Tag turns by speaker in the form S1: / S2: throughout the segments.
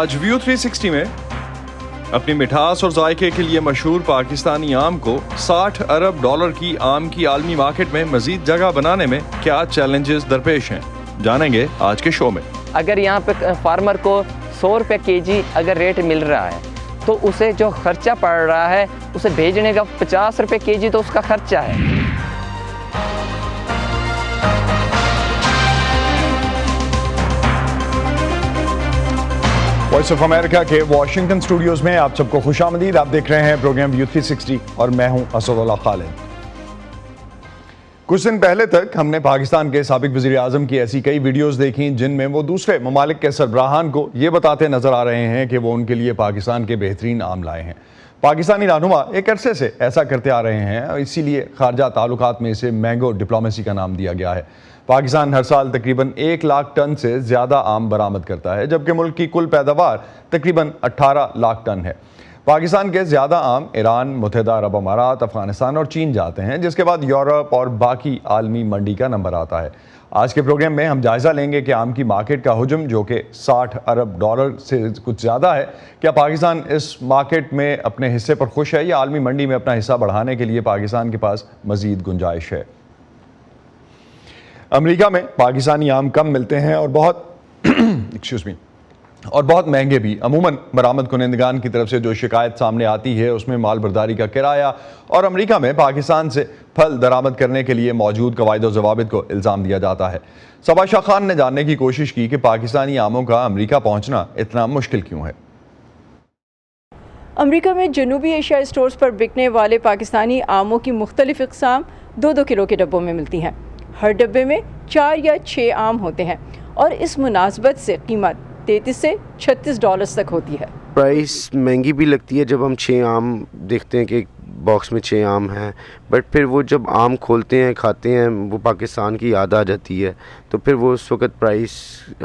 S1: आज व्यू 360 में अपनी मिठास और जायके के लिए मशहूर पाकिस्तानी आम को 60 अरब डॉलर की आम की आलमी मार्केट में मजीद जगह बनाने में क्या चैलेंजेस दरपेश हैं, जानेंगे आज के शो में।
S2: अगर यहाँ पे फार्मर को 100 रुपये केजी अगर रेट मिल रहा है तो उसे जो खर्चा पड़ रहा है उसे भेजने का 50 रुपये केजी तो उसका खर्चा है।
S1: वॉइस ऑफ अमेरिका के वॉशिंगटन स्टूडियोज में आप सबको खुशामदीद। आप देख रहे हैं प्रोग्राम व्यू 360 और मैं हूं असदुल्लाह खालिद। कुछ दिन पहले तक हमने पाकिस्तान के साबिक वज़ीर आज़म की ऐसी कई वीडियोस देखी जिनमें वो दूसरे ममालिक के सरबराहान को ये बताते नजर आ रहे हैं कि वो उनके लिए पाकिस्तान के बेहतरीन आम लाए हैं। पाकिस्तानी रहनुमा एक अरसे से ऐसा करते आ रहे हैं और इसीलिए खारजा ताल्लुकात में इसे मैंगो डिप्लोमेसी का नाम दिया गया है। पाकिस्तान हर साल तकरीबन 1 लाख टन से ज़्यादा आम बरामद करता है, जबकि मुल्क की कुल पैदावार तकरीबन 18 लाख टन है। पाकिस्तान के ज़्यादा आम ईरान, मुत्तहिदा अरब अमारात, अफगानिस्तान और चीन जाते हैं, जिसके बाद यूरोप और बाकी आलमी मंडी का नंबर आता है। आज के प्रोग्राम में हम जायज़ा लेंगे कि आम की मार्केट का हुजम जो कि 60 अरब डॉलर से कुछ ज़्यादा है, क्या पाकिस्तान इस मार्केट में अपने हिस्से पर खुश है या आलमी मंडी में अपना हिस्सा बढ़ाने के लिए पाकिस्तान के पास मज़ीद गुंजाइश है। अमेरिका में पाकिस्तानी आम कम मिलते हैं और बहुत महंगे भी। अमूमन बरामद कुनंदगान की तरफ से जो शिकायत सामने आती है उसमें माल बर्दारी का किराया और अमेरिका में पाकिस्तान से फल दरामद करने के लिए मौजूद कवायद और ज़वाबित को इल्ज़ाम दिया जाता है। सबा शाह खान ने जानने की कोशिश की कि पाकिस्तानी आमों का अमेरिका पहुंचना इतना मुश्किल क्यों है।
S3: अमेरिका में जनूबी एशिया स्टोर्स पर बिकने वाले पाकिस्तानी आमों की मुख्तलिफ इक़साम 2-2 किलो के डब्बों में मिलती हैं। हर डब्बे में 4 या 6 आम होते हैं और इस मुनासबत से कीमत 33 से 36 डॉलर्स तक होती है।
S4: प्राइस महंगी भी लगती है जब हम 6 आम देखते हैं कि बॉक्स में 6 आम हैं, बट फिर वो जब आम खोलते हैं खाते हैं वो पाकिस्तान की याद आ जाती है, तो फिर वो उस वक़्त प्राइस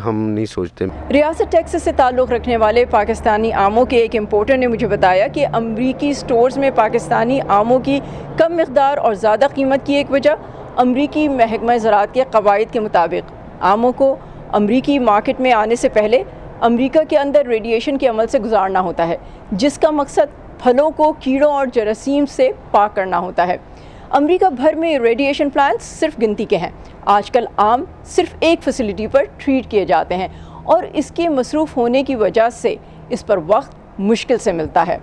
S4: हम नहीं सोचते।
S3: रियासत टेक्सास से ताल्लुक़ रखने वाले पाकिस्तानी आमों के एक इम्पोर्टर ने मुझे बताया कि अमरीकी स्टोर्स में पाकिस्तानी आमों की कम मिक़दार और ज़्यादा कीमत की एक वजह अमरीकी महकमा ज़राअत के क़वाइद के मुताबिक आमों को अमरीकी मार्केट में आने से पहले अमरीका के अंदर रेडिएशन के अमल से गुजारना होता है, जिसका मकसद फलों को कीड़ों और जरासीम से पाक करना होता है। अमरीका भर में रेडिएशन प्लांट्स सिर्फ गिनती के हैं। आजकल आम सिर्फ एक फैसिलिटी पर ट्रीट किए जाते हैं और इसके मसरूफ़ होने की वजह से इस पर वक्त मुश्किल से मिलता है।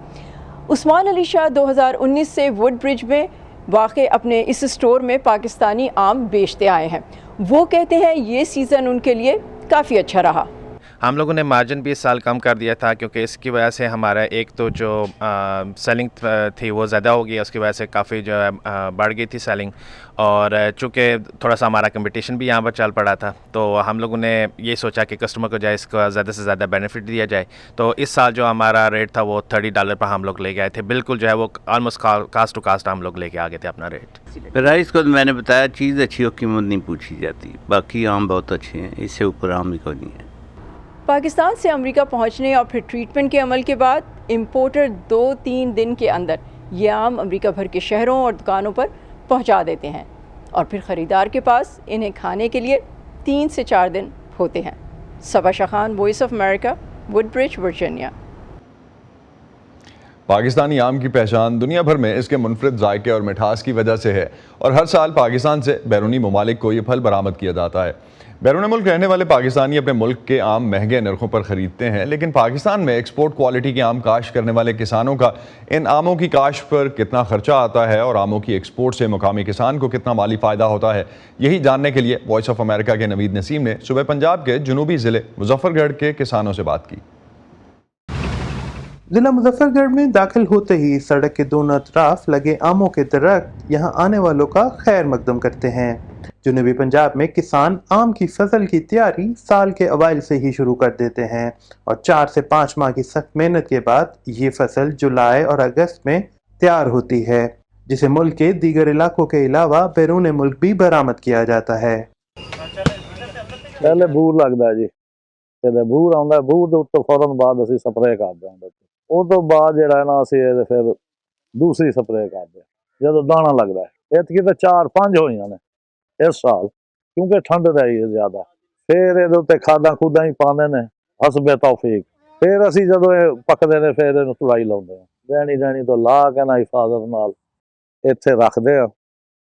S3: उस्मान अली शाह 2019 से वुड ब्रिज में वाक़े अपने इस स्टोर में पाकिस्तानी आम बेचते आए हैं। वो कहते हैं ये सीज़न उनके लिए काफ़ी अच्छा रहा।
S5: हम लोगों ने मार्जिन भी इस साल कम कर दिया था क्योंकि इसकी वजह से हमारा एक तो जो सेलिंग थी वो ज़्यादा हो गई, उसकी वजह से काफ़ी जो है बढ़ गई थी सेलिंग, और चूँकि थोड़ा सा हमारा कंपटीशन भी यहाँ पर चल पड़ा था, तो हम लोगों ने ये सोचा कि कस्टमर को जो है इसका ज़्यादा से ज़्यादा बेनिफिट दिया जाए। तो इस साल जो हमारा रेट था वो $30 पर हम लोग ले गए थे। बिल्कुल जो है वो ऑलमोस्ट कास्ट टू कास्ट हम लोग लेके आ गए थे अपना रेट।
S6: प्राइस को मैंने बताया, चीज़ अच्छी हो कीमत नहीं पूछी जाती, बाकी आम बहुत अच्छे हैं, इससे ऊपर आम भी कोई नहीं है।
S3: पाकिस्तान से अमेरिका पहुंचने और फिर ट्रीटमेंट के अमल के बाद इंपोर्टर 2-3 दिन के अंदर ये आम अमेरिका भर के शहरों और दुकानों पर पहुंचा देते हैं और फिर ख़रीदार के पास इन्हें खाने के लिए 3 से 4 दिन होते हैं। Saba Shah Khan, Voice of America, Woodbridge, Virginia.
S1: Pakistani आम की पहचान दुनिया भर में इसके मुनफरिद जायके और मिठास की वजह से है और हर साल पाकिस्तान से बैरूनी ममालिक को ये फल बरामद किया जाता है। बैरून मुल्क रहने वाले पाकिस्तानी अपने मुल्क के आम महंगे नरखों पर ख़रीदते हैं, लेकिन पाकिस्तान में एक्सपोर्ट क्वालिटी के आम काश्त करने वाले किसानों का इन आमों की काश्त पर कितना खर्चा आता है और आमों की एक्सपोर्ट से मुकामी किसान को कितना माली फ़ायदा होता है, यही जानने के लिए वॉइस ऑफ अमेरिका के नवीद नसीम ने सुबह पंजाब के जनूबी ज़िले मुजफ्फरगढ़ के किसानों से बात की।
S7: जिला मुजफ्फरगढ़ में दाखिल होते ही सड़क के दोनों तरफ लगे आमों के दरख्त यहाँ आने वालों का खैर मकदम करते हैं। जनूबी पंजाब में किसान आम की फसल की तैयारी साल के अवाइल से ही शुरू कर देते हैं और 4 से 5 माह की सख्त मेहनत के बाद ये फसल जुलाई और अगस्त में तैयार होती है, जिसे मुल्क के दीगर इलाकों के अलावा बैरून मुल्क भी बरामद किया जाता है।
S8: पहले बूर लगता है जी, बूर आता, बूर के उत्तों फौरन बाद असीं स्प्रे कर देंगे, उस तो बाद जिहड़ा ना असीं फिर दूसरी स्प्रे करते जो दाना लगता है। इतकी तो 4-5 होईयां ने इस साल, क्योंकि ठंड रही है ज़्यादा। फिर ये खादा खूदा ही पाते हैं हसबे तौफीक, ਫਿਰ ਅਸੀਂ ਜਦੋਂ ਇਹ ਪੱਕਦੇ ਨੇ ਫਿਰ ਇਹਨੂੰ ਤੁੜਾਈ ਲਾਉਂਦੇ ਹਾਂ, ਡੈਣੀ ਤੋਂ ਲਾ ਕੇ ਨਾ ਹਿਫਾਜ਼ਤ ਨਾਲ ਇੱਥੇ ਰੱਖਦੇ ਆ,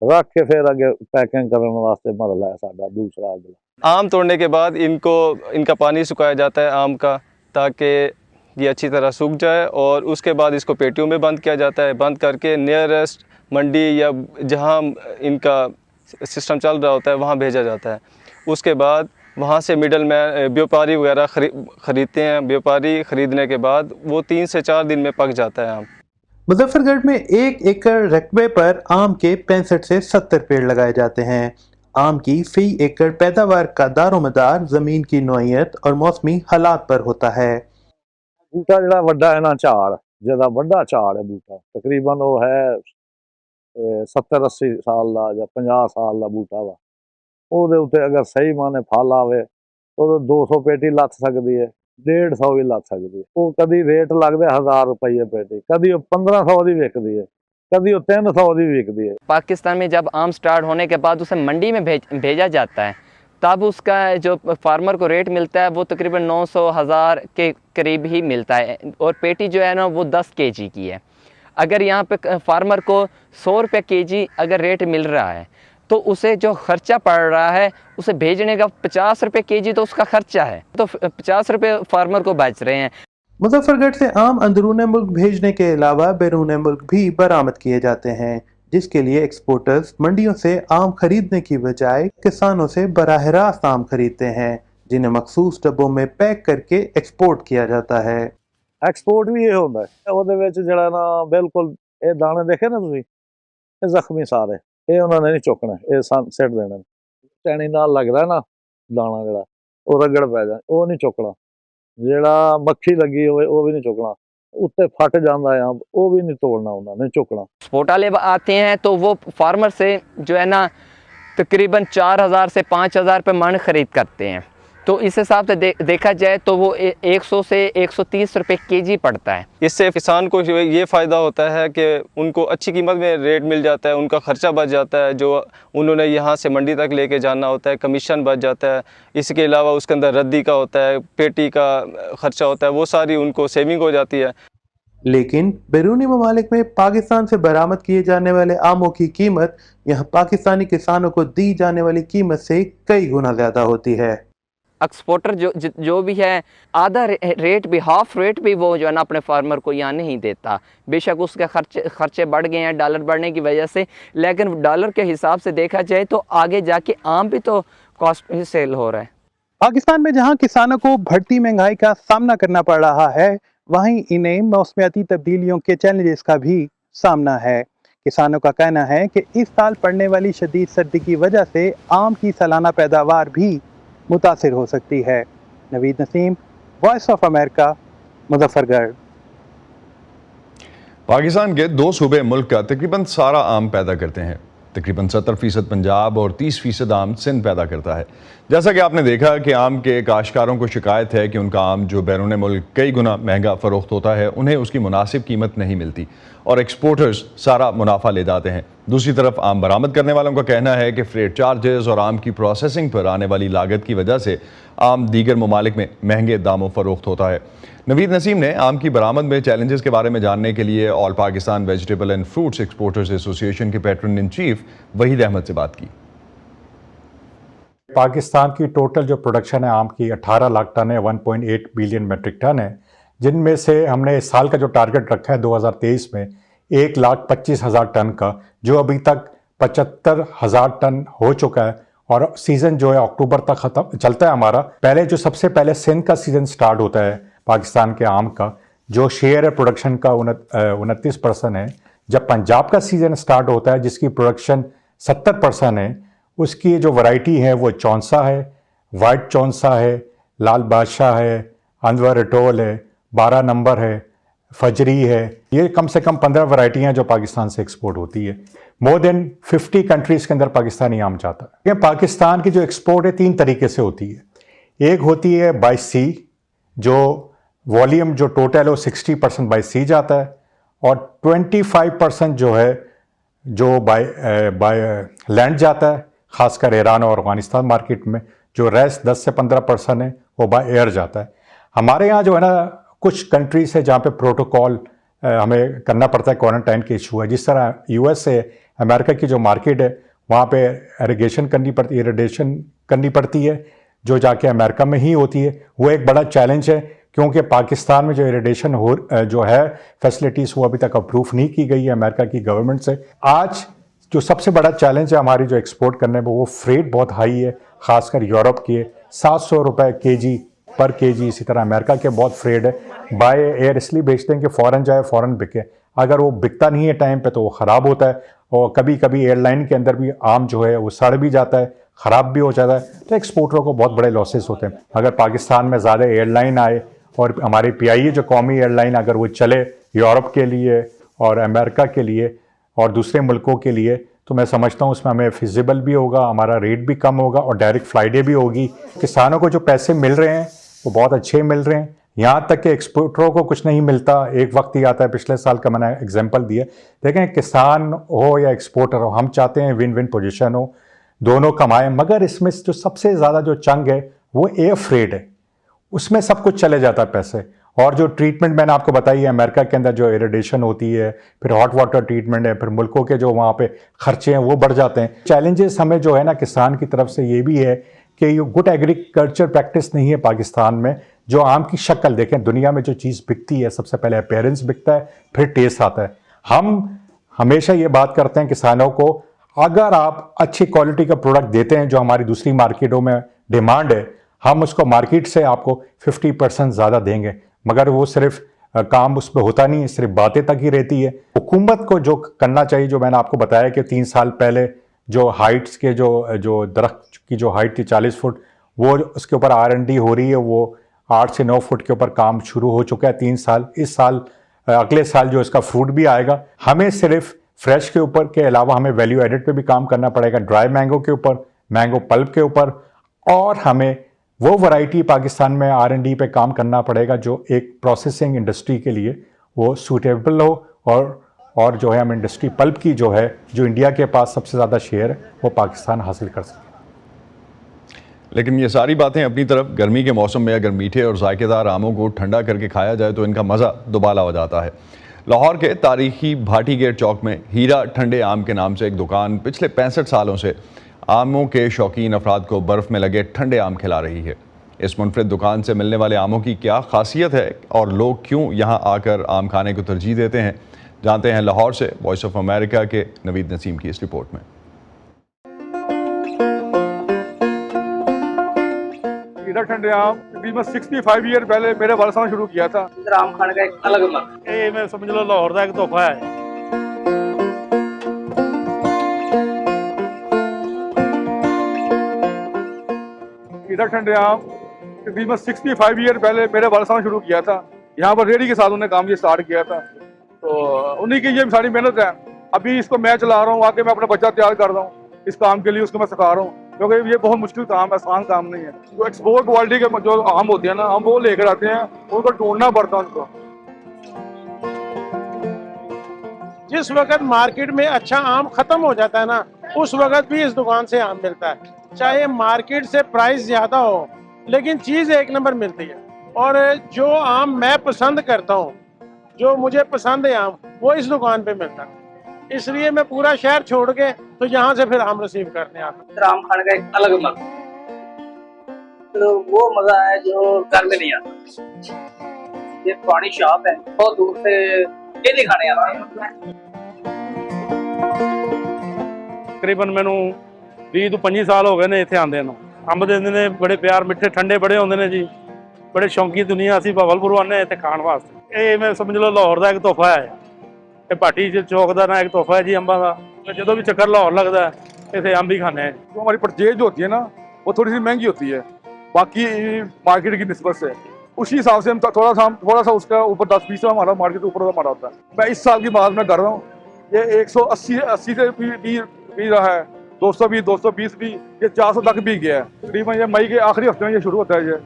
S8: रख के फिर आगे पैकिंग करने वास्ते मरला है साडा दूसरा अगला।
S9: आम तोड़ने के बाद इनका पानी सुखाया जाता है आम का, ताकि ये अच्छी तरह सूख जाए, और उसके बाद इसको पेटियों में बंद किया जाता है। बंद करके नियरेस्ट मंडी या जहां इनका सिस्टम चल रहा होता है वहां भेजा जाता है। उसके बाद वहां से मिडल मैन व्यापारी वगैरह ख़रीदते हैं। व्यापारी ख़रीदने के बाद वो 3 से 4 दिन में पक जाता है आम।
S7: मुजफ्फरगढ़ में 1 एकड़ रकबे पर आम के 65 से 70 पेड़ लगाए जाते हैं। आम की फी एकड़ पैदावार का दारोमदार जमीन की नौइयत और मौसमी हालात पर होता है।
S8: बूटा जड़ा वड्डा है ना झाड़, ज्यादा वड्डा झाड़ है बूटा, तकरीबन वो है 70-80 साल का या 50 साल का बूटा वा। ਉਹਦੇ ਉੱਤੇ अगर सही माने फल आवे तो 200 पेटी ਲੱਥ सकती है, 150 भी ਲੱਥ सकती है। वो कभी रेट लगता है 1000 रुपये पेटी, कभी 1500 की विकती है, कभी 300 की विकती है।
S2: पाकिस्तान में जब आम स्टार्ट होने के बाद उसे मंडी में भेजा जाता है, तब उसका जो फार्मर को रेट मिलता है वो तकरीबन 900-1000 के करीब ही मिलता है, और पेटी जो है ना वो 10 kg की है। अगर यहाँ पे फार्मर को 100 रुपये kg अगर रेट मिल रहा है तो उसे जो खर्चा पड़ रहा है उसे भेजने का 50 रुपये kg तो उसका खर्चा है, तो 50 रुपये फार्मर को बच रहे हैं।
S7: मुजफ्फरगढ़ से आम अंदरून मुल्क भेजने के अलावा बैरून मुल्क भी बरामद किए जाते हैं, जिसके लिए एक्सपोर्टर्स मंडियों से आम खरीदने की बजाय किसानों से बराह रास्त आम खरीदते हैं, जिन्हें मखसूस डब्बों में पैक करके एक्सपोर्ट किया जाता है।
S8: एक्सपोर्ट भी ये होता है, ਉਹਦੇ ਵਿੱਚ ਜਿਹੜਾ ਨਾ ਬਿਲਕੁਲ ਇਹ ਦਾਣੇ ਦੇਖੇ ਨਾ ਤੁਸੀਂ, ਇਹ ਜ਼ਖਮੀ ਸਾਰੇ, ਇਹ ਉਹਨਾਂ ਨੇ ਨਹੀਂ ਚੁੱਕਣਾ, ਇਹ ਸਿੱਟ ਦੇਣਾ। ਟੈਣੀ ਨਾਲ ਲੱਗਦਾ ਨਾ ਦਾਣਾ ਜਿਹੜਾ, ਉਹ ਰਗੜ ਪੈ ਜਾ, ਉਹ ਨਹੀਂ ਚੁੱਕਣਾ। ਜਿਹੜਾ ਮੱਖੀ ਲੱਗੀ ਹੋਵੇ ਉਹ ਵੀ ਨਹੀਂ ਚੁੱਕਣਾ, ਉੱਤੇ ਫਟ ਜਾਂਦਾ ਆ, ਉਹ भी नहीं तोड़ना, ਉਹਨਾਂ ने चुकना।
S2: एक्सपोर्ट वाले आते हैं तो वो फार्मर से जो है ना तकरीबन 4000 से 5000 रुपये मन खरीद करते हैं, तो इस हिसाब से देखा जाए तो वो 100 से 130 रुपये kg पड़ता है।
S9: इससे किसान को ये फ़ायदा होता है कि उनको अच्छी कीमत में रेट मिल जाता है, उनका ख़र्चा बच जाता है, जो उन्होंने यहाँ से मंडी तक लेके जाना होता है, कमीशन बच जाता है। इसके अलावा उसके अंदर रद्दी का होता है, पेटी का ख़र्चा होता है, वो सारी उनको सेविंग हो जाती है।
S7: लेकिन बैरूनी ममालिक में पाकिस्तान से बरामद किए जाने वाले आमों की कीमत यहाँ पाकिस्तानी किसानों को दी जाने वाली कीमत से कई गुना ज़्यादा होती है।
S2: एक्सपोर्टर जो भी है आधा रेट भी, हाफ रेट भी वो जो है ना अपने फार्मर को यहाँ नहीं देता। बेशक उसके खर्चे बढ़ गए हैं डॉलर बढ़ने की वजह से, लेकिन डॉलर के हिसाब से देखा जाए तो आगे जाके आम भी तो कॉस्ट ही सेल हो रहा है।
S7: पाकिस्तान में जहां किसानों को बढ़ती महंगाई का सामना करना पड़ रहा है, वहीं इन्हें मौसमियाती तब्दीलियों के चैलेंजेस का भी सामना है। किसानों का कहना है कि इस साल पड़ने वाली शदीद सर्दी की वजह से आम की सालाना पैदावार भी मुतासिर हो सकती है। Naveed Naseem, voice of America, Muzaffargarh.
S1: Pakistan के 2 सूबे मुल्क का तकरीबन सारा आम पैदा करते हैं। तकरीबन 70% पंजाब और 30% आम सिंध पैदा करता है। जैसा कि आपने देखा कि आम के काश्तकारों को शिकायत है कि उनका आम जो बैरून मुल्क कई गुना महंगा फ़रोख्त होता है, उन्हें उसकी मुनासिब कीमत नहीं मिलती और एक्सपोर्टर्स सारा मुनाफा ले जाते हैं। दूसरी तरफ आम बरामद करने वालों का कहना है कि फ्रेट चार्जेस और आम की प्रोसेसिंग पर आने वाली लागत की वजह से आम दीगर ममालिक में महंगे दामों फ़रोख्त होता है। नवीद नसीम ने आम की बरामद में चैलेंजेस के बारे में जानने के लिए All Pakistan Vegetable and Fruits Exporters Association के patron in chief Waheed Ahmed से बात की।
S10: पाकिस्तान की टोटल जो प्रोडक्शन है आम की 18 लाख टन है, 1.8 बिलियन मेट्रिक टन है, जिनमें से हमने इस साल का जो टारगेट रखा है 2023 में 1,25,000 टन का, जो अभी तक 75,000 टन हो चुका है और सीज़न जो है अक्टूबर तक ख़त्म चलता है हमारा। पहले जो सबसे पहले सिंध का सीज़न स्टार्ट होता है पाकिस्तान के आम का, जो शेयर है प्रोडक्शन का 29% है। जब पंजाब का सीज़न स्टार्ट होता है जिसकी प्रोडक्शन 70% है, उसकी जो वैरायटी है वो चौंसा है, वाइट चौंसा है, लाल बादशाह है, अनवर एटोल है, 12 नंबर है, फजरी है। ये कम से कम 15 वैरायटियाँ जो पाकिस्तान से एक्सपोर्ट होती है। मोर देन 50 कंट्रीज़ के अंदर पाकिस्तानी आम जाता है। पाकिस्तान की जो एक्सपोर्ट है 3 तरीके से होती है। एक होती है बाय सी, जो वॉल्यूम जो टोटल है वो 60% बाय सी जाता है, और 25% जो है जो बाय लैंड जाता है, ख़ासकर ईरान और अफ़गानिस्तान मार्केट में। जो रेस्ट 10 से 15% है वो बाय एयर जाता है। हमारे यहाँ जो है ना कुछ कंट्रीज है जहाँ पे प्रोटोकॉल हमें करना पड़ता है, क्वारंटाइन के इशू है। जिस तरह यूएस से अमेरिका की जो मार्केट है वहाँ पे इरिगेशन करनी पड़ती है जो जाके अमेरिका में ही होती है। वो एक बड़ा चैलेंज है क्योंकि पाकिस्तान में जो इरिगेशन जो है फैसिलिटीज़ वो अभी तक अप्रूव नहीं की गई है अमेरिका की गवर्नमेंट से। आज जो सबसे बड़ा चैलेंज है हमारी जो एक्सपोर्ट करने में, वो फ्रेट बहुत हाई है, ख़ासकर यूरोप के 700 रुपये केजी पर केजी। इसी तरह अमेरिका के बहुत फ्रेड है। बाय एयर इसलिए बेचते हैं कि फ़ौरन जाए फ़ौरन बिके। अगर वो बिकता नहीं है टाइम पे तो वो ख़राब होता है, और कभी कभी एयरलाइन के अंदर भी आम जो है वो सड़ भी जाता है, ख़राब भी हो जाता है, तो एक्सपोर्टरों को बहुत बड़े लॉसेस होते हैं। अगर पाकिस्तान में ज़्यादा एयरलाइन आए और हमारी PIA जो कौमी एयरलाइन अगर वो चले यूरोप के लिए और अमेरिका के लिए और दूसरे मुल्कों के लिए, तो मैं समझता हूँ उसमें हमें फिजिबल भी होगा, हमारा रेट भी कम होगा और डायरेक्ट फ़्लाइटें भी होगी। किसानों को जो पैसे मिल रहे हैं वो बहुत अच्छे मिल रहे हैं, यहाँ तक कि एक्सपोर्टरों को कुछ नहीं मिलता। एक वक्त ही आता है, पिछले साल का मैंने एग्जांपल दिया। देखें, किसान हो या एक्सपोर्टर हो, हम चाहते हैं विन विन पोजीशन हो, दोनों कमाएं। मगर इसमें जो सबसे ज़्यादा जो चंग है वो एयर फ्रेट है, उसमें सब कुछ चले जाता है पैसे। और जो ट्रीटमेंट मैंने आपको बताई है अमेरिका के अंदर जो इरिडेशन होती है, फिर हॉट वाटर ट्रीटमेंट है, फिर मुल्कों के जो वहाँ पे खर्चे हैं वो बढ़ जाते हैं। चैलेंजेस हमें जो है ना किसान की तरफ से ये भी है कि ये गुड एग्रीकल्चर प्रैक्टिस नहीं है पाकिस्तान में। जो आम की शक्ल देखें, दुनिया में जो चीज़ बिकती है सबसे पहले अपीयरेंस बिकता है, फिर टेस्ट आता है। हम हमेशा ये बात करते हैं किसानों को, अगर आप अच्छी क्वालिटी का प्रोडक्ट देते हैं जो हमारी दूसरी मार्केटों में डिमांड है, हम उसको मार्केट से आपको 50% ज़्यादा देंगे। मगर वो सिर्फ काम उस पर होता नहीं है, सिर्फ बातें तक ही रहती है। हुकूमत को जो करना चाहिए, जो मैंने आपको बताया कि 3 साल पहले जो हाइट्स के जो दरख्त की जो हाइट थी 40 फुट, वो उसके ऊपर R&D हो रही है, वो 8 से 9 फुट के ऊपर काम शुरू हो चुका है 3 साल। इस साल अगले साल जो इसका फ्रूट भी आएगा। हमें सिर्फ फ्रेश के ऊपर के अलावा हमें वैल्यू एडिड पे भी काम करना पड़ेगा, ड्राई मैंगो के ऊपर, मैंगो पल्प के ऊपर, और हमें वो वैरायटी पाकिस्तान में R&D पे काम करना पड़ेगा जो एक प्रोसेसिंग इंडस्ट्री के लिए वो सूटेबल हो। और जो है हम इंडस्ट्री पल्प की जो है, जो इंडिया के पास सबसे ज़्यादा शेयर है, वो पाकिस्तान हासिल कर सके।
S1: लेकिन ये सारी बातें अपनी तरफ, गर्मी के मौसम में अगर मीठे और जायकेदार आमों को ठंडा करके खाया जाए तो इनका मज़ा दुबाला हो जाता है। लाहौर के तारीखी भाटी गेट चौक में हीरा ठंडे आम के नाम से एक दुकान पिछले 65 सालों से आमों के शौकीन अफराद को बर्फ़ में लगे ठंडे आम खिला रही है। इस मुनफरिद दुकान से मिलने वाले आमों की क्या खासियत है और लोग क्यों यहाँ आकर आम खाने को तरजीह देते हैं, जानते हैं लाहौर से वॉइस ऑफ अमेरिका के नवीद नसीम की इस रिपोर्ट में।
S11: हीरा ठंडे आम तकरीबन 65 ईयर पहले मेरे वालिद साहब ने शुरू किया था।
S12: इधर आम खाने का एक अलग मजा है।
S11: ये मैं समझ लो लाहौर का एक तोहफा है। हीरा ठंडे आम तकरीबन 65 ईयर पहले मेरे वालिद साहब ने शुरू किया था। यहाँ पर रेडी के साथ उन्होंने काम ये स्टार्ट किया था, तो उन्हीं की ये सारी मेहनत है। अभी इसको मैं चला रहा हूँ, आके मैं अपना बच्चा तैयार कर रहा हूँ इस काम के लिए, उसको मैं सिखा रहा हूँ, क्योंकि ये बहुत मुश्किल काम है, आसान काम नहीं है। जो एक्सपोर्ट क्वालिटी के जो आम होते हैं ना, हम वो लेकर आते हैं, उनको ढूंढना पड़ता है उनको।
S13: जिस वक्त मार्केट में अच्छा आम खत्म हो जाता है ना, उस वक्त भी इस दुकान से आम मिलता है। चाहे मार्केट से प्राइस ज्यादा हो, लेकिन चीज एक नंबर मिलती है। और जो आम मैं पसंद करता हूँ, जो मुझे पसंद है आम, वो इस दुकान पे मिलता है। इसलिए मैं पूरा शहर छोड़ के तो यहाँ से फिर आम रिसीव करने आता हूँ।
S12: आम खाने का एक अलग मजा है, तो वो मजा है जो घर में नहीं आता। ये पुरानी शॉप है, बहुत दूर से डेली खाने आते हैं।
S11: तकरीबन मैनू 20 ਤੋਂ 25 ਸਾਲ ਹੋ ਗਏ ਨੇ ਇੱਥੇ ਆਂਦੇ ਨੂੰ। ਅੰਬ ਦੇ ਨੇ ਬੜੇ ਪਿਆਰ, ਮਿੱਠੇ ਠੰਡੇ ਬੜੇ ਹੁੰਦੇ ਨੇ ਜੀ। ਬੜੇ ਸ਼ੌਂਕੀ ਦੁਨੀਆ ਅਸੀਂ ਬਵਲਪੁਰ ਆਉਂਦੇ ਇੱਥੇ ਖਾਣ ਵਾਸਤੇ। ਇਹ ਮੈਂ ਸਮਝ ਲਓ ਲਾਹੌਰ ਦਾ ਇੱਕ ਤੋਹਫਾ ਹੈ। ਇਹ ਭਾਟੀ चौक का ना एक तोहफा है जी अंबा का। जो भी चक्कर लाहौर लगता है इसे अंब ही खाने हैं। जो हमारी परचेज होती है ना, वो थोड़ी सी महंगी होती है बाकी मार्केट की निस्बत से। उसी हिसाब से हम थोड़ा सा उसका ऊपर 10-20 हमारा मार्केट के ऊपर हमारा होता है। मैं इस साल की बात में कर रहा हूँ, ये 180 से भी रहा है, 220, 220 भी, ये 400 तक भी गया है। तकरीबन ये मई के आखिरी हफ्ते में ये शुरू होता है, ये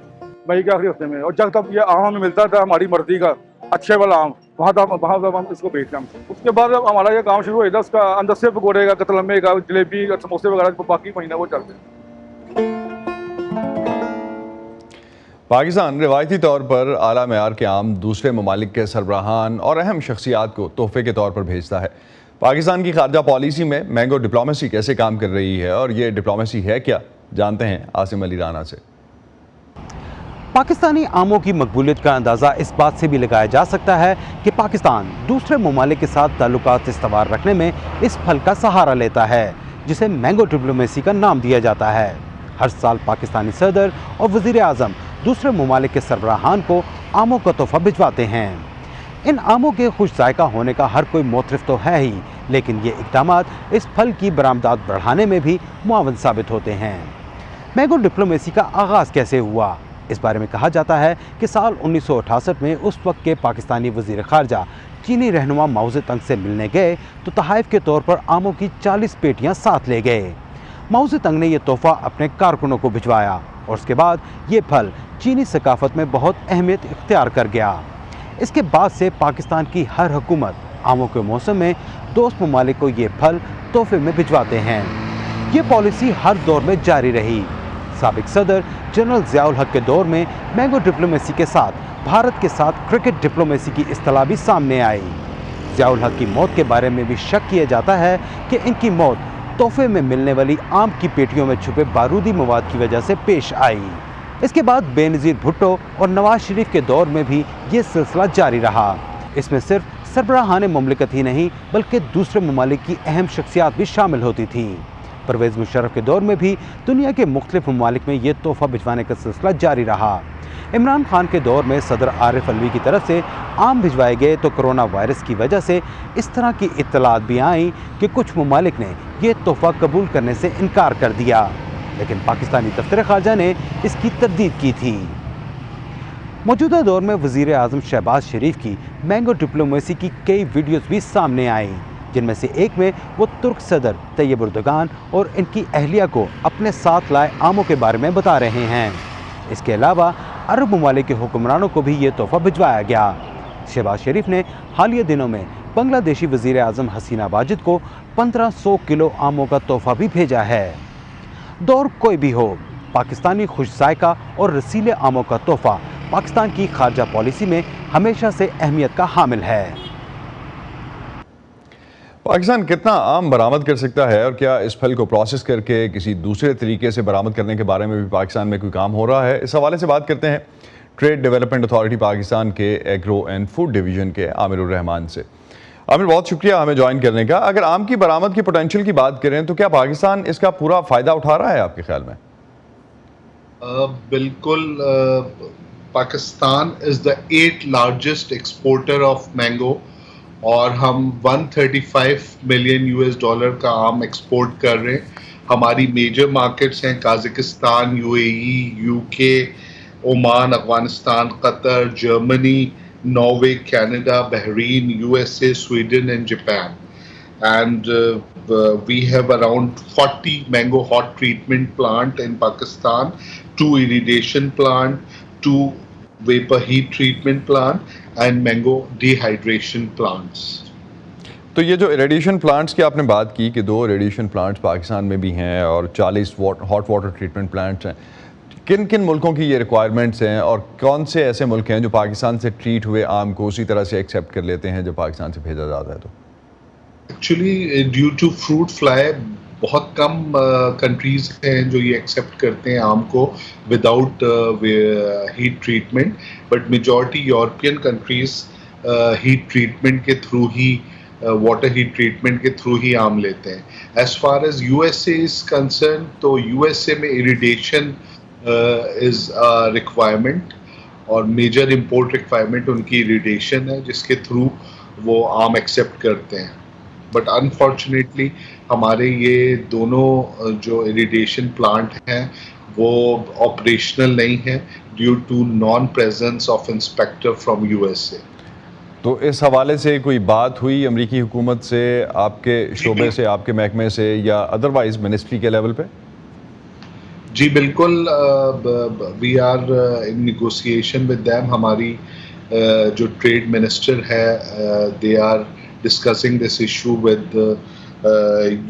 S11: मई के आखिरी हफ्ते में। और जब तक ये आम हमें मिलता था हमारी मर्जी का अच्छे वाला आम, वहाँ तक हम इसको बेचते हैं। उसके बाद जब हमारा ये काम शुरू हुआ था, उसका अंदर से पकौड़े का, कतलम्बे का, जलेबी, समोसे वगैरह बाकी महीना वो चलते हैं।
S1: पाकिस्तान रिवायती तौर पर आला मेयार के आम दूसरे ममालिक के सरबराहान और अहम शख्सियात को तोहफे के तौर पर भेजता है। पाकिस्तान की खारजा पॉलिसी में मैंगो डिप्लोमेसी कैसे काम कर रही है और ये डिप्लोमेसी है क्या, जानते हैं आसिम अली राना से।
S14: पाकिस्तानी आमों की मकबूलियत का अंदाज़ा इस बात से भी लगाया जा सकता है कि पाकिस्तान दूसरे ममालिक के साथ ताल्लुकात इस्तवार रखने में इस फल का सहारा लेता है, जिसे मैंगो डिप्लोमेसी का नाम दिया जाता है। हर साल पाकिस्तानी सदर और वज़ीर आज़म दूसरे ममालिक के सरबराहान को आमों का तोहफा भिजवाते हैं। इन आमों के खुश जायका होने का हर कोई मोतरफ तो है ही, लेकिन ये इक़दामात इस फल की बरामदात बढ़ाने में भी मुआवन साबित होते हैं। मैंगो डिप्लोमेसी का आगाज़ कैसे हुआ, इस बारे में कहा जाता है कि साल 1968 में उस वक्त के पाकिस्तानी वज़ीर ख़ारजा चीनी रहनुमा माओ ज़ेतुंग से मिलने गए तो तोहफ़े के तौर पर आमों की 40 पेटियां साथ ले गए। माओ ज़ेतुंग ने यह तोहफ़ा अपने कारकुनों को भिजवाया और उसके बाद ये फल चीनी सकाफत में बहुत अहमियत इख्तियार कर गया। इसके बाद से पाकिस्तान की हर हुकूमत आमों के मौसम में दोस्त ममालिक को ये फल तोहफे में भिजवाते हैं। ये पॉलिसी हर दौर में जारी रही। साबिक सदर जनरल ज़ियाउल हक के दौर में मैंगो डिप्लोमेसी के साथ भारत के साथ क्रिकेट डिप्लोमेसी की इस्तिलाह भी सामने आई। ज़ियाउल हक की मौत के बारे में भी शक किया जाता है कि इनकी मौत तोहफे में मिलने वाली आम की पेटियों में छुपे बारूदी मवाद की वजह से पेश आई। इसके बाद बेनज़ीर भुट्टो और नवाज शरीफ के दौर में भी ये सिलसिला जारी रहा। इसमें सिर्फ सरबराहान मुमलिकत ही नहीं बल्कि दूसरे ममालिक की अहम शख्सियात भी शामिल होती थीं। परवेज़ मुशर्रफ के दौर में भी दुनिया के मुख्तलिफ ममालिक में ये तोहफ़ा भिजवाने का सिलसिला जारी रहा। इमरान खान के दौर में सदर आरिफ अलवी की तरफ से आम भिजवाए गए तो कोरोना वायरस की वजह से इस तरह की इत्तलात भी आई कि कुछ ममालिक ने ये तोहफ़ा कबूल करने से इनकार कर दिया, लेकिन पाकिस्तानी दफ्तर ख़ारजा ने इसकी तरदीद की थी। मौजूदा दौर में वज़ीर आज़म शहबाज शरीफ की मैंगो डिप्लोमेसी की कई वीडियोज़ भी सामने आई, जिनमें से एक में वो तुर्क सदर तैयब एर्दोगान और इनकी अहलिया को अपने साथ लाए आमों के बारे में बता रहे हैं। इसके अलावा अरब ममालिक के हुक्मरानों को भी ये तोहफ़ा भिजवाया गया। शहबाज शरीफ ने हालिया दिनों में बांग्लादेशी वज़ीर आज़म हसीना वाजिद को 1500 किलो आमों का तोहफ़ा भी भेजा है। दौर कोई भी हो, पाकिस्तानी खुश जायका और रसीले आमों का तोहफ़ा पाकिस्तान की खारजा पॉलिसी में हमेशा से अहमियत का हामिल है।
S1: पाकिस्तान कितना आम बरामद कर सकता है और क्या इस फल को प्रोसेस करके किसी दूसरे तरीके से बरामद करने के बारे में भी पाकिस्तान में कोई काम हो रहा है? इस हवाले से बात करते हैं ट्रेड डेवलपमेंट अथॉरिटी पाकिस्तान के एग्रो एंड फूड डिवीज़न के आमिरुर रहमान से। आमिर, बहुत शुक्रिया हमें ज्वाइन करने का। अगर आम की बरामद की पोटेंशियल की बात करें तो क्या पाकिस्तान इसका पूरा फ़ायदा उठा रहा है आपके ख्याल में?
S15: बिल्कुल। Pakistan is the 8th largest exporter of mango और हम 135 मिलियन US$ का आम एक्सपोर्ट कर रहे हैं। हमारी मेजर मार्केट्स हैं काज़ाकिस्तान, UAE, UK, Oman, Afghanistan, Qatar, Germany, Norway, Canada, Bahrain, USA, Sweden and Japan. And we have around 40 mango hot treatment plant in Pakistan, 2 irrigation plant, 2 vapor heat treatment plant and mango dehydration plants.
S1: तो ये जो irrigation plants की आपने बात की कि 2 irrigation plants Pakistan में भी हैं और 40 हॉट वाटर ट्रीटमेंट प्लांट्स हैं, किन किन मुल्कों की ये रिक्वायरमेंट्स हैं और कौन से ऐसे मुल्क हैं जो पाकिस्तान से ट्रीट हुए आम को उसी तरह से एक्सेप्ट कर लेते हैं जब पाकिस्तान से भेजा जाता है? तो
S15: actually due to fruit fly बहुत कम कंट्रीज हैं जो ये एक्सेप्ट करते हैं आम को without heat treatment, but majority European countries heat treatment के थ्रू ही वाटर हीट ट्रीटमेंट के थ्रू ही आम लेते हैं। As far as USA is concern, तो USA में इरिगेशन इज रिक्वायरमेंट और मेजर इम्पोर्ट रिक्वायरमेंट उनकी इरिगेशन है जिसके थ्रू वो आम एक्सेप्ट करते हैं। बट अनफॉर्चुनेटली हमारे ये दोनों जो इरिगेशन प्लांट हैं वो ऑपरेशनल नहीं है due to non presence of inspector from USA।
S1: तो इस हवाले से कोई बात हुई अमरीकी हुकूमत से, आपके शोबे से, आपके महकमे से या अदरवाइज मिनिस्ट्री के लेवल पे?
S15: जी बिल्कुल, we are in negotiation with them. हमारी जो ट्रेड मिनिस्टर है they are discussing this issue with the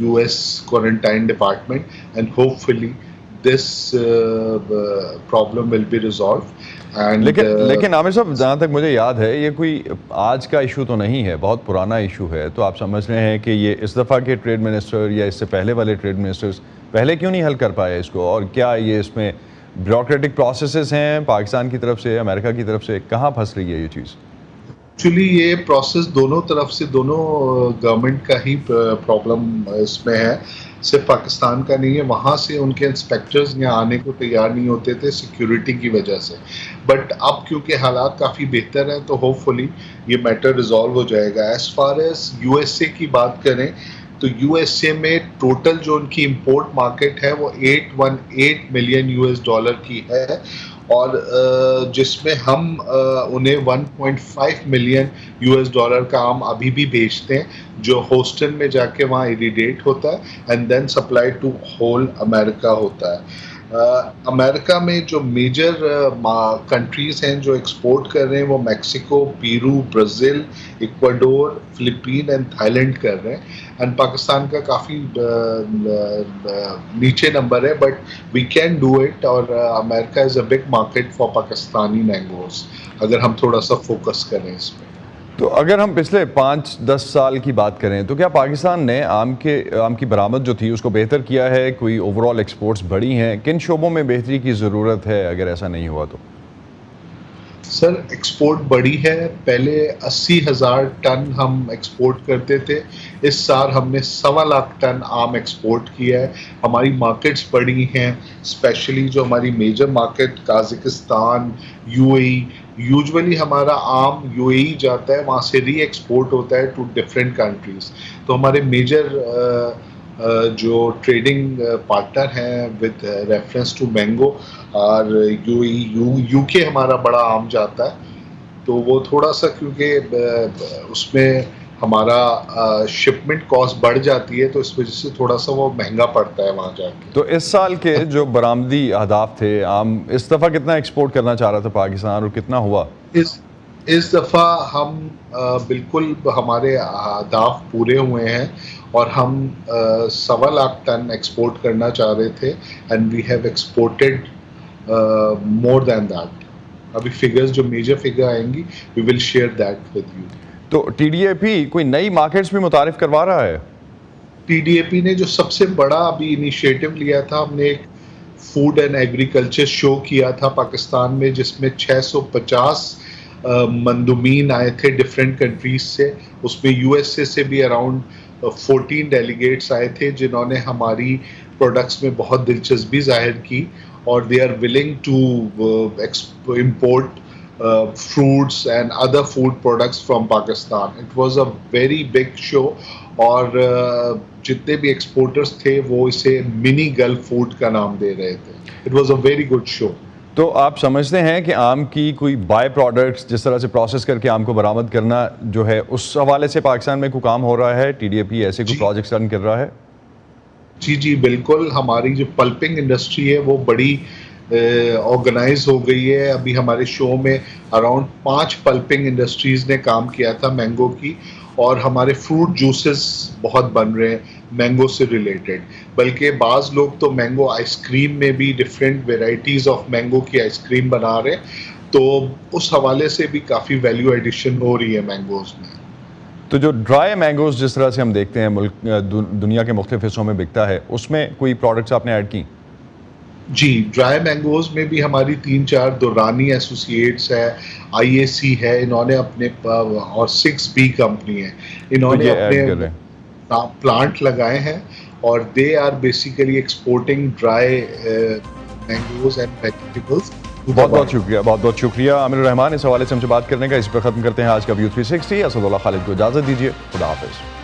S15: US quarantine department and hopefully this problem will be resolved. And
S1: लेकिन आमिर साहब, जहाँ तक मुझे याद है ये कोई आज का इशू तो नहीं है, बहुत पुराना इशू है। तो आप समझ रहे हैं कि ये इस दफ़ा के ट्रेड मिनिस्टर या इससे पहले वाले ट्रेड मिनिस्टर्स पहले क्यों नहीं हल कर पाए इसको? और क्या ये इसमें ब्यूरोक्रेटिक प्रोसेसेस हैं पाकिस्तान की तरफ से, अमेरिका की तरफ से, कहाँ फंस रही है ये चीज़?
S15: एक्चुअली ये प्रोसेस दोनों तरफ से, दोनों गवर्नमेंट का ही प्रॉब्लम इसमें है, सिर्फ पाकिस्तान का नहीं है। वहाँ से उनके इंस्पेक्टर्स यहाँ आने को तैयार नहीं होते थे सिक्योरिटी की वजह से, बट अब क्योंकि हालात काफ़ी बेहतर हैं तो होपफुली ये मैटर रिजॉल्व हो जाएगा। एज़ फार एज यूएसए की बात करें तो यूएसए में टोटल जो उनकी इंपोर्ट मार्केट है वो 818 मिलियन यूएस डॉलर की है, और जिसमें हम उन्हें 1.5 मिलियन यूएस डॉलर का आम अभी भी बेचते हैं जो होस्टन में जाके वहाँ इरिडेट होता है and then supply to whole America होता है। अमेरिका में जो मेजर कंट्रीज़ हैं जो एक्सपोर्ट कर रहे हैं वो Mexico, Peru, Brazil, Ecuador, Philippine and Thailand कर रहे हैं, एंड पाकिस्तान का काफ़ी नीचे नंबर है, but we can do it. और America is a big market for Pakistani mangoes अगर हम थोड़ा सा फोकस करें इसमें।
S1: तो अगर हम पिछले 5-10 साल की बात करें तो क्या पाकिस्तान ने आम की बरामद जो थी उसको बेहतर किया है? कोई ओवरऑल एक्सपोर्ट्स बढ़ी हैं? किन शोबों में बेहतरी की ज़रूरत है अगर ऐसा नहीं हुआ तो?
S15: सर, एक्सपोर्ट बढ़ी है। पहले 80,000 टन हम एक्सपोर्ट करते थे, इस साल हमने 1.25 लाख टन आम एक्सपोर्ट किया है। हमारी मार्केट्स बढ़ी हैं, स्पेशली जो हमारी मेजर मार्केट काज़ाकिस्तान, यूएई, यूजुअली हमारा आम यूएई जाता है, वहाँ से री एक्सपोर्ट होता है टू डिफरेंट कंट्रीज़। तो हमारे मेजर जो ट्रेडिंग पार्टनर हैं विद रेफरेंस टू मैंगो और यूके हमारा बड़ा आम जाता है, तो वो थोड़ा सा क्योंकि उसमें हमारा शिपमेंट कॉस्ट बढ़ जाती है तो इस वजह से थोड़ा सा वो महंगा पड़ता है वहाँ जाके।
S1: तो इस साल के जो बरामदी अहदाफ थे आम, इस दफ़ा कितना एक्सपोर्ट करना चाह रहा था पाकिस्तान और कितना हुआ?
S15: इस दफ़ा हम बिल्कुल हमारे अहदाफ पूरे हुए हैं और हम 1.25 लाख टन एक्सपोर्ट करना चाह रहे थे and we have exported more than that. अभी फिगर्स जो मेजर फिगर आएंगी we will share that with you.
S1: तो टीडीएपी कोई नई मार्केट्स भी मुतारिफ करवा रहा है?
S15: टीडीएपी ने जो सबसे बड़ा अभी इनिशिएटिव लिया था, हमने एक फूड एंड एग्रीकल्चर शो किया था पाकिस्तान में जिसमें 650 मंदुमीन आए थे डिफरेंट कंट्रीज से। उसमें यूएसए से भी अराउंड 14 डेलीगेट्स आए थे जिन्होंने हमारी प्रोडक्ट्स में बहुत दिलचस्पी जाहिर की और they are willing to import fruits and other food products from Pakistan. It was a very big show और जितने भी एक्सपोर्टर्स थे वो इसे मिनी गल्फ फूड का नाम दे रहे थे। It was a very good show.
S1: तो आप समझते हैं कि आम की कोई बाय प्रोडक्ट्स जिस तरह से प्रोसेस करके आम को बरामद करना जो है उस हवाले से पाकिस्तान में कोई काम हो रहा है? टीडीएपी ऐसे कोई प्रोजेक्ट्स रन कर रहा है?
S15: जी बिल्कुल। हमारी जो पल्पिंग इंडस्ट्री है वो बड़ी ऑर्गेनाइज हो गई है। अभी हमारे शो में अराउंड 5 पल्पिंग इंडस्ट्रीज़ ने काम किया था मैंगो की, और हमारे फ्रूट जूसेस बहुत बन रहे हैं मैंगो से रिलेटेड। बल्कि बाज़ लोग तो मैंगो आइसक्रीम में भी डिफरेंट वेराइटीज़ ऑफ मैंगो की आइसक्रीम बना रहे हैं, तो उस हवाले से भी काफ़ी वैल्यू एडिशन हो रही है मैंगोज़ में।
S1: तो जो ड्राई मैंगोज़ जिस तरह से हम देखते हैं मुल्क दुनिया के मुख्तलिफ हिस्सों में बिकता है, उसमें कोई प्रोडक्ट्स आपने ऐड की?
S15: जी, ड्राई मैंगोज़ में भी हमारी 3-4 दुरानी एसोसिएट्स है, आईएसी है, इन्होंने अपने और 6B कंपनी है, इन्होंने अपने प्लांट लगाए हैं और they are basically exporting dry mangoes and vegetables.
S1: बहुत शुक्रिया आमिर रहमान इस हवाले से हमसे बात करने का। इस पर ख़त्म करते हैं आज का व्यू 360। असदुल्लाह खालिद को इजाज़त दीजिए। खुदा हाफिज़।